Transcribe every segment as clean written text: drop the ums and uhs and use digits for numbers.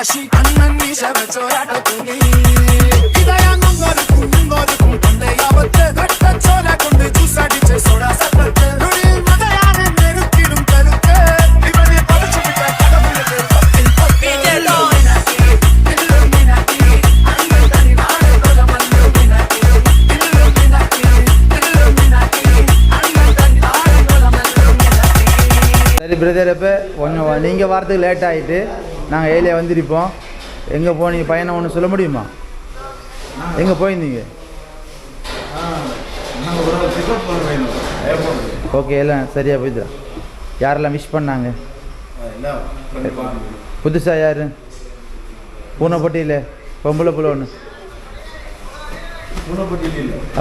Washi Kannan மீச வச்சோராட்ட துணி இதயங்கும் நொறுக்கும் தொண்டையாவத்து கட்ட சோல கொண்டு ஜூஸ் அடிச்சு சோடா சத்தத்து நுடி மதையான நெருக்கிடும் கருத்து இவனை பறிச்சு விட்ட கடவுளுக்கு பத்தில் பத்து சரி பிரதர், இப்போ கொஞ்சம் நீங்கள் வாரத்துக்கு லேட் ஆகிட்டு நாங்கள் ஏழியா வந்திருப்போம். எங்கே போனீங்க பையனை ஒன்று சொல்ல முடியுமா? எங்கே போயிருந்தீங்க? ஓகே, எல்லாம் சரியாக போயிடுறா. யாரெல்லாம் விஷ் பண்ணாங்க? புதுசாக யார்? பூனைப்பட்டியில் பொம்பளை புள்ள ஒன்று.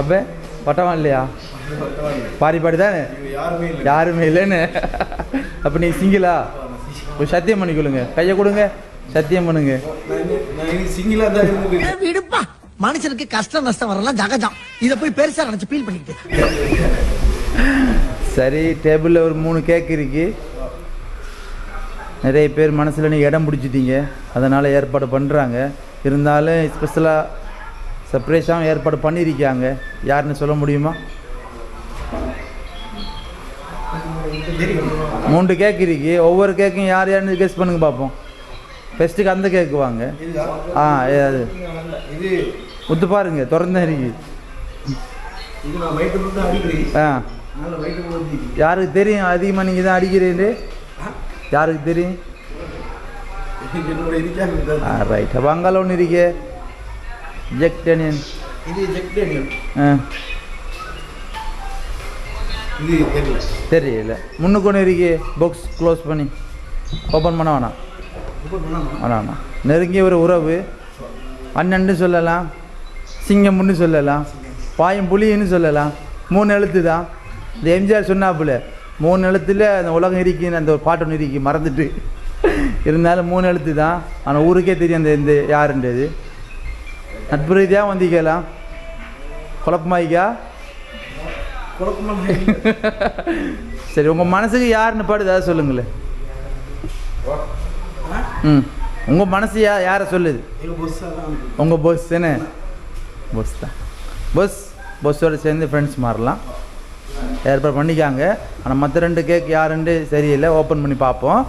அப்போ பட்டவன் இல்லையா? பாடி தானே? யாருமே இல்லைன்னு. அப்போ நீ சிங்கிளா? ஒரு சத்தியம் பண்ணிக்கொள்ளுங்க, கையை கொடுங்க, சத்தியம் பண்ணுங்க. விடுப்பா, மனுஷனுக்கு கஷ்டம் நஷ்டம் வரலாம் ஜகஜம். இதை போய் பெருசா நினைச்சு ஃபீல் பண்ணிக்கிட்டு. சரி, டேபிளில் ஒரு 3 கேக் இருக்கு. நிறைய பேர் மனசில் நீங்கள் இடம் பிடிச்சிட்டீங்க, அதனால் ஏற்பாடு பண்ணுறாங்க. இருந்தாலும் ஸ்பெஷலாக சர்ப்ரைஸாகவும் ஏற்பாடு பண்ணியிருக்காங்க. யாருன்னு சொல்ல முடியுமா? 3 கேக் இருக்கு. ஒவ்வொரு கேக்கும் யார் யாருன்னு கெஸ் பண்ணுங்க பார்ப்போம். ஃபெஸ்ட்டுக்கு அந்த கேக்கு வாங்க. அது ஒத்து பாருங்க, திறந்த இருக்கு. யாருக்கு தெரியும் அதிகமாக நீங்கள் தான் அடிக்கிறீங்க? யாருக்கு தெரியும்? ரைட். அப்போ அங்கால ஒன்று இருக்கே, ஜெக் டேனியன். தெரியல. முன்னுக்கு ஒன்று இருக்கு, பாக்ஸ் க்ளோஸ் பண்ணி ஓப்பன் பண்ண வேணாம். வேணாம். நெருங்கிய ஒரு உறவு, அண்ணன்னு சொல்லலாம், சிங்கம்னு சொல்லலாம், பாயம் புலின்னு சொல்லலாம். 3 எழுத்து தான். இந்த எம்ஜிஆர் சொன்னாப்புல 3 எழுத்தில் அந்த உலகம் இருக்குன்னு அந்த ஒரு பாட்டு ஒன்று இருக்கு, மறந்துட்டு. இருந்தாலும் 3 எழுத்து தான். ஆனால் ஊருக்கே தெரியும் அந்த இந்த யாருன்றது. நட்பு ரீதியாக வந்திக்கலாம். குழப்பமாயிக்கா? சரி, உங்கள் மனசுக்கு யாருன்னு பாடு ஏதாவது சொல்லுங்களேன். உங்கள் மனசு யாரை சொல்லுது? உங்கள் பாஸ் தானே? பாஸ் தான். பாஸோடு சேர்ந்து ஃப்ரெண்ட்ஸ் மாறலாம், ஏற்பாடு பண்ணிக்காங்க. ஆனால் மற்ற 2 கேக் யாருன்னு சரியில்லை, ஓப்பன் பண்ணி பார்ப்போம்.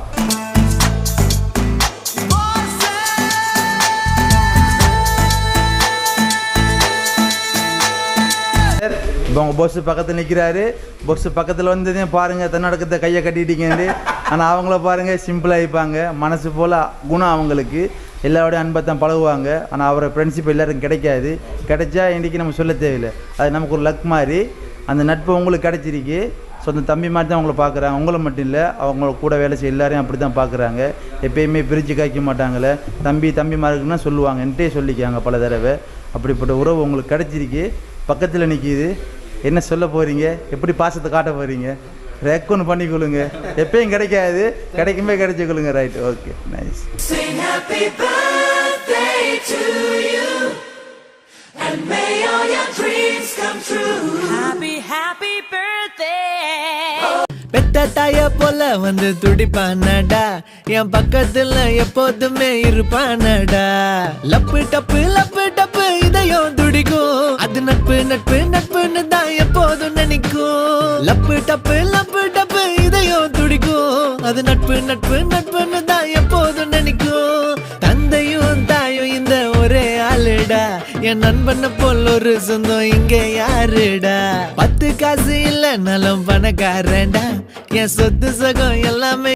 இப்போ உங்கள் பஸ்ஸு பக்கத்தில் நிற்கிறாரு. பஸ்ஸு பக்கத்தில் வந்ததையும் பாருங்கள், தன்னடக்கத்தை கையை கட்டிட்டீங்கன்னு. ஆனால் அவங்கள பாருங்கள், சிம்பிளாக இருப்பாங்க. மனசு போல் குணம் அவங்களுக்கு. எல்லாரோடையும் அன்பத்தான் பழகுவாங்க. ஆனால் அவரை ஃப்ரெண்ட்ஷிப் எல்லாருக்கும் கிடைக்காது. கிடைச்சா இன்றைக்கி நம்ம சொல்ல தேவையில்லை, அது நமக்கு ஒரு லக் மாதிரி. அந்த நட்பு உங்களுக்கு கிடைச்சிருக்கு. சொந்த தம்பி மாதிரி தான் அவங்கள பார்க்குறாங்க. உங்களை மட்டும் இல்லை, அவங்கள கூட வேலை செய்ய எல்லாரையும் அப்படி தான் பார்க்குறாங்க. எப்பயுமே பிரித்து காய்க்க மாட்டாங்களே. தம்பி மாதிரிக்குன்னா சொல்லுவாங்க, என்கிட்டே சொல்லிக்காங்க பல தடவை. அப்படிப்பட்ட உறவு உங்களுக்கு கிடைச்சிருக்கு. பக்கத்தில் நிற்கிது. என்ன சொல்ல போகிறீங்க? எப்படி பாசத்தை காட்ட போகிறீங்க? ரெக்கொன்று பண்ணிக்கொள்ளுங்க. எப்பயும் கிடைக்காது, கிடைக்குமே கிடைச்சிக்கொள்ளுங்க. Right, okay, nice. பெத்த தாய போல வந்து துடிப்பானடா, என் பக்கத்துல எப்போதுமே இருப்பானடா. லப்பு டப்பு இதயம் துடிக்கும், அது நட்பு நட்புன்னு தான் எப்போதும் நினைக்கும். லப்பு டப்பு இதயம் துடிக்கும், அது நட்புன்னு தான் எப்போதும் நினைக்கும். தந்தையும் தாயும் இந்த ஒரே ஆளுடா, என் நண்பனை போல் ஒரு சொந்தம் இங்க யாருடா. 10 காசு இல்ல நலம் பணக்காரன்டா, என் சொத்து சகம் எல்லாமே